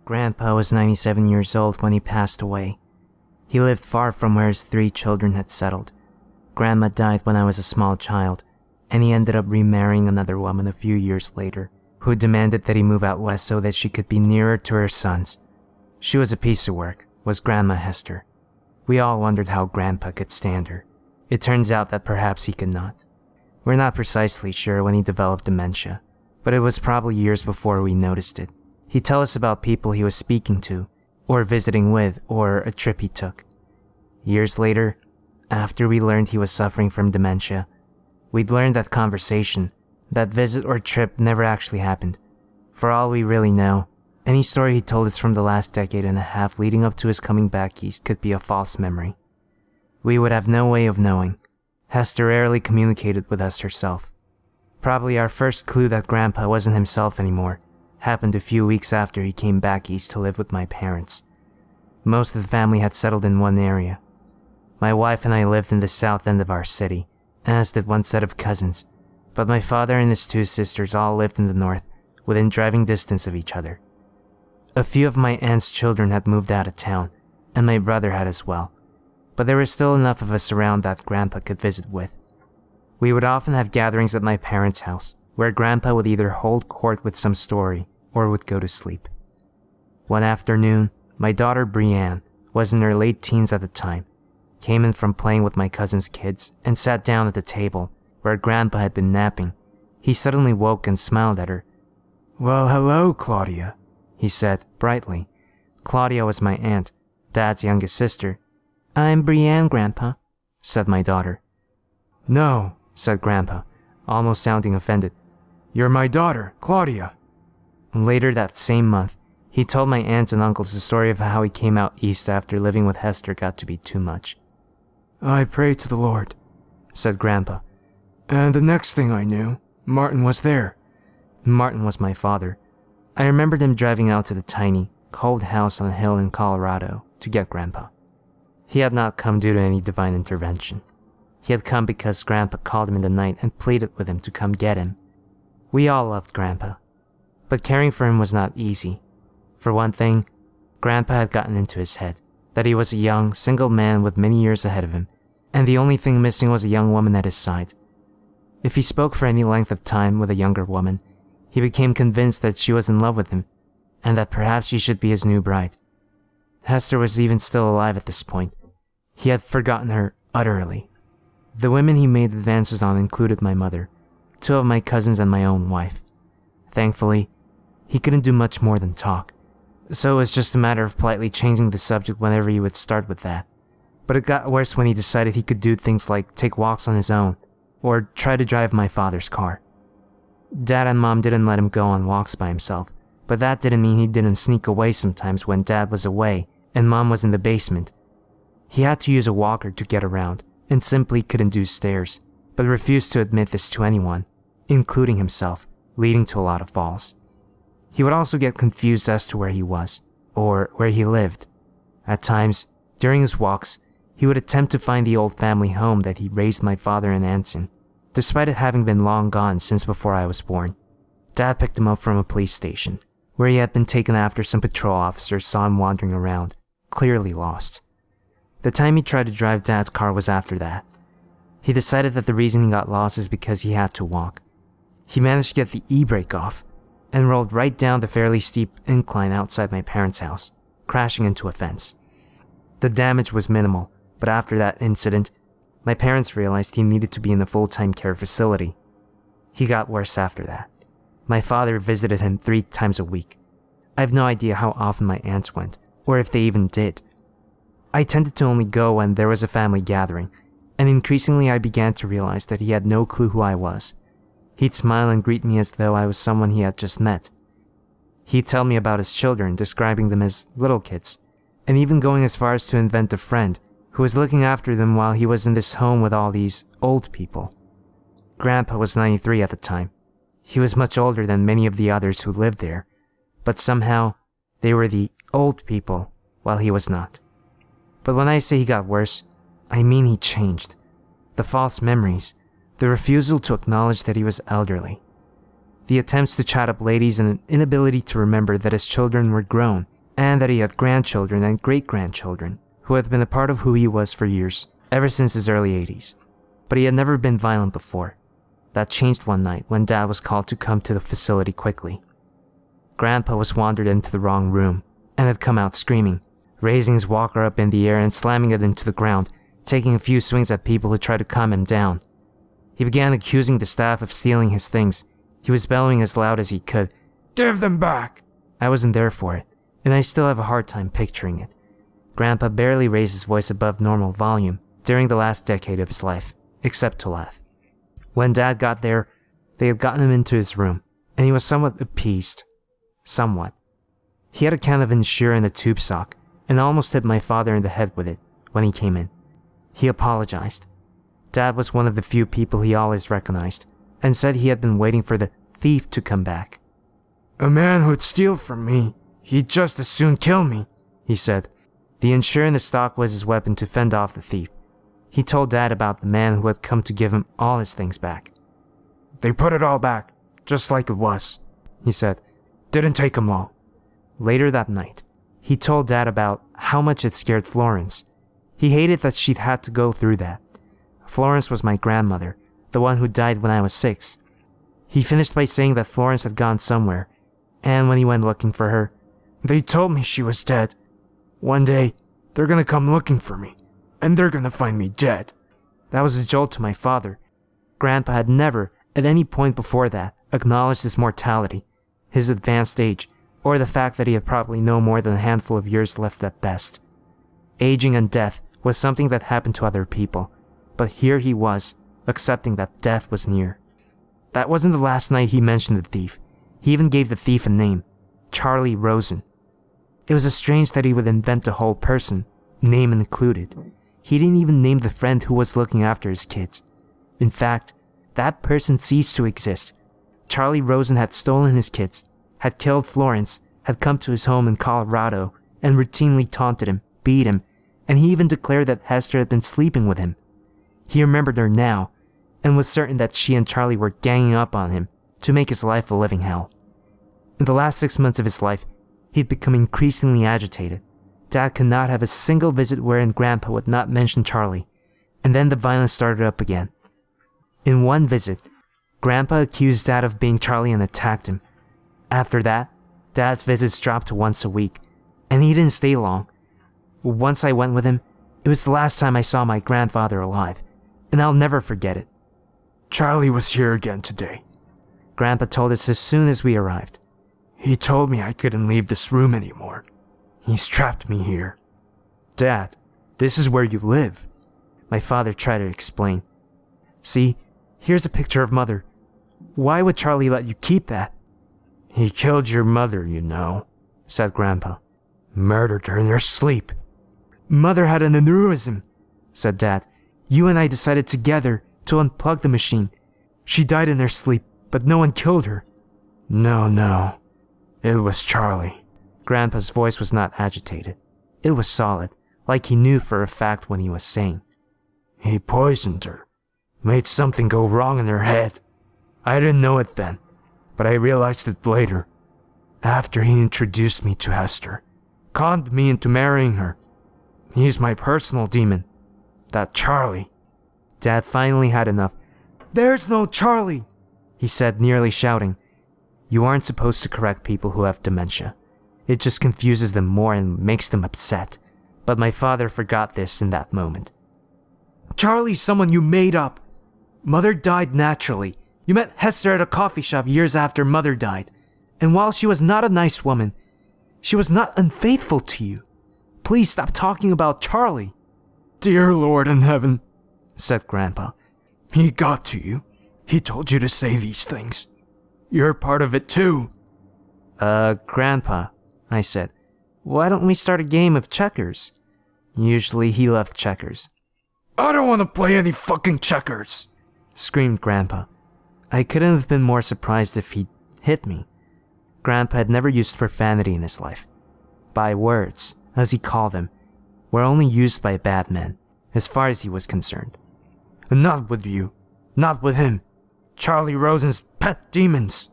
Grandpa was 97 years old when he passed away. He lived far from where his 3 children had settled. Grandma died when I was a small child, and he ended up remarrying another woman a few years later, who demanded that he move out west so that she could be nearer to her sons. She was a piece of work, was Grandma Hester. We all wondered how Grandpa could stand her. It turns out that perhaps he could not. We're not precisely sure when he developed dementia, but it was probably years before we noticed it. He'd tell us about people he was speaking to, or visiting with, or a trip he took. Years later, after we learned he was suffering from dementia, we'd learned that conversation, that visit or trip never actually happened. For all we really know, any story he told us from the last decade and a half leading up to his coming back east could be a false memory. We would have no way of knowing. Hester rarely communicated with us herself. Probably our first clue that Grandpa wasn't himself anymore happened a few weeks after he came back east to live with my parents. Most of the family had settled in one area. My wife and I lived in the south end of our city, as did one set of cousins, but my father and his 2 sisters all lived in the north, within driving distance of each other. A few of my aunt's children had moved out of town, and my brother had as well, but there were still enough of us around that Grandpa could visit with. We would often have gatherings at my parents' house, where Grandpa would either hold court with some story or would go to sleep. One afternoon, my daughter Brienne was in her late teens at the time, came in from playing with my cousin's kids and sat down at the table where Grandpa had been napping. He suddenly woke and smiled at her. "Well, hello, Claudia," he said brightly. Claudia was my aunt, Dad's youngest sister. "I'm Brienne, Grandpa," said my daughter. "No," said Grandpa, almost sounding offended. "You're my daughter, Claudia." Later that same month, he told my aunts and uncles the story of how he came out east after living with Hester got to be too much. "I prayed to the Lord," said Grandpa, "and the next thing I knew, Martin was there." Martin was my father. I remembered him driving out to the tiny, cold house on a hill in Colorado to get Grandpa. He had not come due to any divine intervention. He had come because Grandpa called him in the night and pleaded with him to come get him. We all loved Grandpa, but caring for him was not easy. For one thing, Grandpa had gotten into his head that he was a young, single man with many years ahead of him, and the only thing missing was a young woman at his side. If he spoke for any length of time with a younger woman, he became convinced that she was in love with him, and that perhaps she should be his new bride. Hester was even still alive at this point. He had forgotten her utterly. The women he made advances on included my mother, 2 of my cousins, and my own wife. Thankfully, he couldn't do much more than talk, so it was just a matter of politely changing the subject whenever he would start with that. But it got worse when he decided he could do things like take walks on his own, or try to drive my father's car. Dad and Mom didn't let him go on walks by himself, but that didn't mean he didn't sneak away sometimes when Dad was away and Mom was in the basement. He had to use a walker to get around, and simply couldn't do stairs, but refused to admit this to anyone, including himself, leading to a lot of falls. He would also get confused as to where he was, or where he lived. At times, during his walks, he would attempt to find the old family home that he raised my father and aunts in, despite it having been long gone since before I was born. Dad picked him up from a police station, where he had been taken after some patrol officers saw him wandering around, clearly lost. The time he tried to drive Dad's car was after that. He decided that the reason he got lost is because he had to walk. He managed to get the e-brake off, and rolled right down the fairly steep incline outside my parents' house, crashing into a fence. The damage was minimal, but after that incident, my parents realized he needed to be in a full-time care facility. He got worse after that. My father visited him 3 times a week. I have no idea how often my aunts went, or if they even did. I tended to only go when there was a family gathering, and increasingly I began to realize that he had no clue who I was. He'd smile and greet me as though I was someone he had just met. He'd tell me about his children, describing them as little kids, and even going as far as to invent a friend who was looking after them while he was in this home with all these old people. Grandpa was 93 at the time. He was much older than many of the others who lived there, but somehow they were the old people while he was not. But when I say he got worse, I mean he changed. The false memories, the refusal to acknowledge that he was elderly, the attempts to chat up ladies, and an inability to remember that his children were grown and that he had grandchildren and great-grandchildren who had been a part of who he was for years, ever since his early 80s. But he had never been violent before. That changed one night when Dad was called to come to the facility quickly. Grandpa was wandered into the wrong room and had come out screaming, raising his walker up in the air and slamming it into the ground, taking a few swings at people who tried to calm him down. He began accusing the staff of stealing his things. He was bellowing as loud as he could, "Give them back!" I wasn't there for it, and I still have a hard time picturing it. Grandpa barely raised his voice above normal volume during the last decade of his life, except to laugh. When Dad got there, they had gotten him into his room, and he was somewhat appeased. Somewhat. He had a can of Ensure in a tube sock, and almost hit my father in the head with it when he came in. He apologized. Dad was one of the few people he always recognized, and said he had been waiting for the thief to come back. "A man who'd steal from me, he'd just as soon kill me," he said. The Ensure in the stock was his weapon to fend off the thief. He told Dad about the man who had come to give him all his things back. "They put it all back, just like it was," he said. "Didn't take him long." Later that night, he told Dad about how much it scared Florence. He hated that she'd had to go through that. Florence was my grandmother, the one who died when I was 6. He finished by saying that Florence had gone somewhere, and when he went looking for her, "They told me she was dead. One day, they're gonna come looking for me, and they're gonna find me dead." That was a jolt to my father. Grandpa had never, at any point before that, acknowledged his mortality, his advanced age, or the fact that he had probably no more than a handful of years left at best. Aging and death was something that happened to other people, but here he was, accepting that death was near. That wasn't the last night he mentioned the thief. He even gave the thief a name, Charlie Rosen. It was strange that he would invent a whole person, name included. He didn't even name the friend who was looking after his kids. In fact, that person ceased to exist. Charlie Rosen had stolen his kids, had killed Florence, had come to his home in Colorado, and routinely taunted him, beat him, and he even declared that Hester had been sleeping with him. He remembered her now, and was certain that she and Charlie were ganging up on him to make his life a living hell. In the last 6 months of his life, he'd become increasingly agitated. Dad could not have a single visit wherein Grandpa would not mention Charlie, and then the violence started up again. In one visit, Grandpa accused Dad of being Charlie and attacked him. After that, Dad's visits dropped to once a week, and he didn't stay long. Once I went with him, it was the last time I saw my grandfather alive, and I'll never forget it. "Charlie was here again today," Grandpa told us as soon as we arrived. "He told me I couldn't leave this room anymore. He's trapped me here." "Dad, this is where you live," my father tried to explain. "See, here's a picture of Mother. Why would Charlie let you keep that?" "He killed your mother, you know," said Grandpa. "Murdered her in her sleep." "Mother had an aneurysm," said Dad. "You and I decided together to unplug the machine. She died in her sleep, but no one killed her." No. It was Charlie." Grandpa's voice was not agitated. It was solid, like he knew for a fact what he was saying. "He poisoned her. Made something go wrong in her head. I didn't know it then, but I realized it later. After he introduced me to Hester. Conned me into marrying her. He's my personal demon. That Charlie." Dad finally had enough. "There's no Charlie," he said, nearly shouting. You aren't supposed to correct people who have dementia. It just confuses them more and makes them upset. But my father forgot this in that moment. "Charlie's someone you made up. Mother died naturally. You met Hester at a coffee shop years after Mother died. And while she was not a nice woman, she was not unfaithful to you. Please stop talking about Charlie." "Dear Lord in heaven," said Grandpa. "He got to you. He told you to say these things. You're part of it too." Grandpa," I said, "why don't we start a game of checkers?" Usually he loved checkers. "I don't want to play any fucking checkers," screamed Grandpa. I couldn't have been more surprised if he'd hit me. Grandpa had never used profanity in his life. By words, as he called them, were only used by bad men, as far as he was concerned. "And not with you. Not with him. Charlie Rosen's pet demons.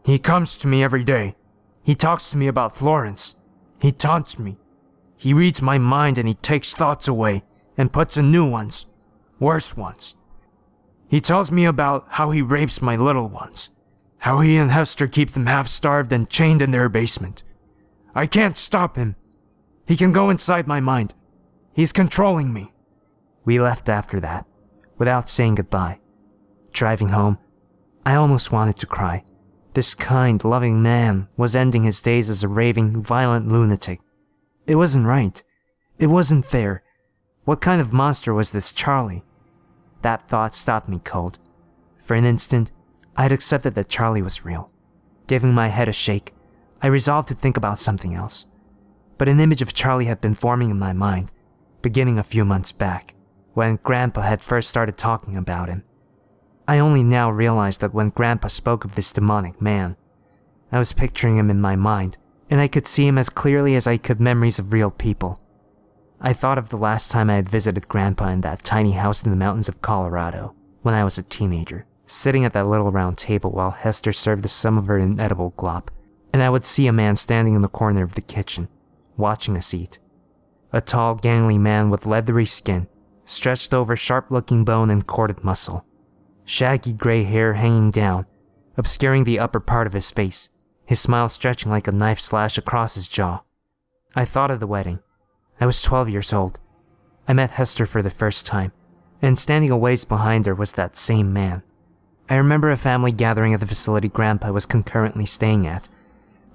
He comes to me every day. He talks to me about Florence. He taunts me. He reads my mind and he takes thoughts away and puts in new ones, worse ones. He tells me about how he rapes my little ones, how he and Hester keep them half-starved and chained in their basement. I can't stop him. He can go inside my mind. He's controlling me. We left after that, without saying goodbye. Driving home, I almost wanted to cry. This kind, loving man was ending his days as a raving, violent lunatic. It wasn't right. It wasn't fair. What kind of monster was this Charlie? That thought stopped me cold. For an instant, I had accepted that Charlie was real. Giving my head a shake, I resolved to think about something else. But an image of Charlie had been forming in my mind, beginning a few months back, when Grandpa had first started talking about him. I only now realized that when Grandpa spoke of this demonic man, I was picturing him in my mind, and I could see him as clearly as I could memories of real people. I thought of the last time I had visited Grandpa in that tiny house in the mountains of Colorado, when I was a teenager, sitting at that little round table while Hester served us some of her inedible glop, and I would see a man standing in the corner of the kitchen, watching us eat. A tall, gangly man with leathery skin, stretched over sharp-looking bone and corded muscle. Shaggy gray hair hanging down, obscuring the upper part of his face, his smile stretching like a knife slash across his jaw. I thought of the wedding. I was 12 years old. I met Hester for the first time, and standing a ways behind her was that same man. I remember a family gathering at the facility Grandpa was concurrently staying at.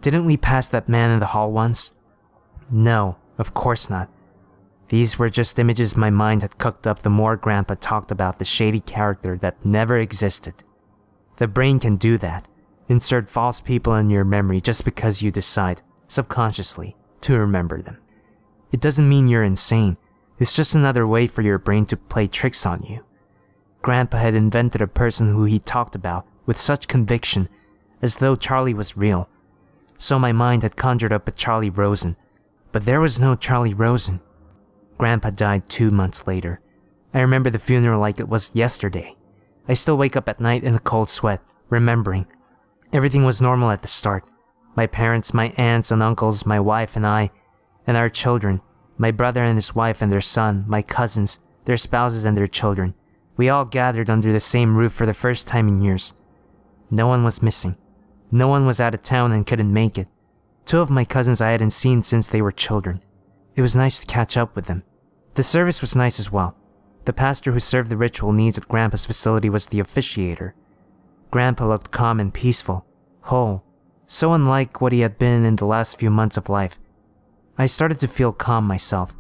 Didn't we pass that man in the hall once? No, of course not. These were just images my mind had cooked up the more Grandpa talked about the shady character that never existed. The brain can do that, insert false people in your memory just because you decide, subconsciously, to remember them. It doesn't mean you're insane, it's just another way for your brain to play tricks on you. Grandpa had invented a person who he talked about with such conviction, as though Charlie was real. So my mind had conjured up a Charlie Rosen, but there was no Charlie Rosen. Grandpa died 2 months later. I remember the funeral like it was yesterday. I still wake up at night in a cold sweat, remembering. Everything was normal at the start. My parents, my aunts and uncles, my wife and I, and our children, my brother and his wife and their son, my cousins, their spouses and their children. We all gathered under the same roof for the first time in years. No one was missing. No one was out of town and couldn't make it. 2 of my cousins I hadn't seen since they were children. It was nice to catch up with them. The service was nice as well. The pastor who served the ritual needs at Grandpa's facility was the officiator. Grandpa looked calm and peaceful, whole, so unlike what he had been in the last few months of life. I started to feel calm myself.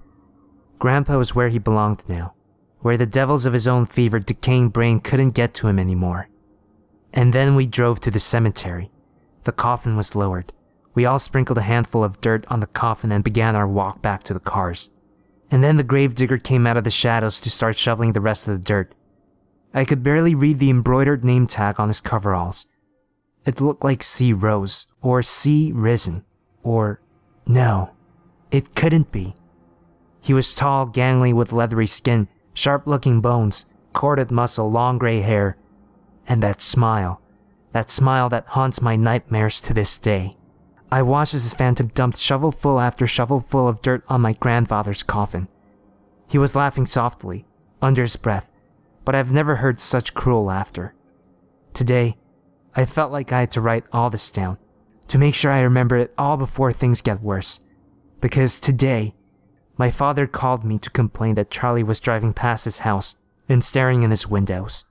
Grandpa was where he belonged now, where the devils of his own fevered, decaying brain couldn't get to him anymore. And then we drove to the cemetery. The coffin was lowered. We all sprinkled a handful of dirt on the coffin and began our walk back to the cars. And then the gravedigger came out of the shadows to start shoveling the rest of the dirt. I could barely read the embroidered name tag on his coveralls. It looked like C. Rose, or C. Risen, or... no, it couldn't be. He was tall, gangly with leathery skin, sharp-looking bones, corded muscle, long gray hair, and that smile that haunts my nightmares to this day. I watched as his phantom dumped shovelful after shovelful of dirt on my grandfather's coffin. He was laughing softly, under his breath, but I've never heard such cruel laughter. Today, I felt like I had to write all this down, to make sure I remember it all before things get worse. Because today, my father called me to complain that Charlie was driving past his house and staring in his windows.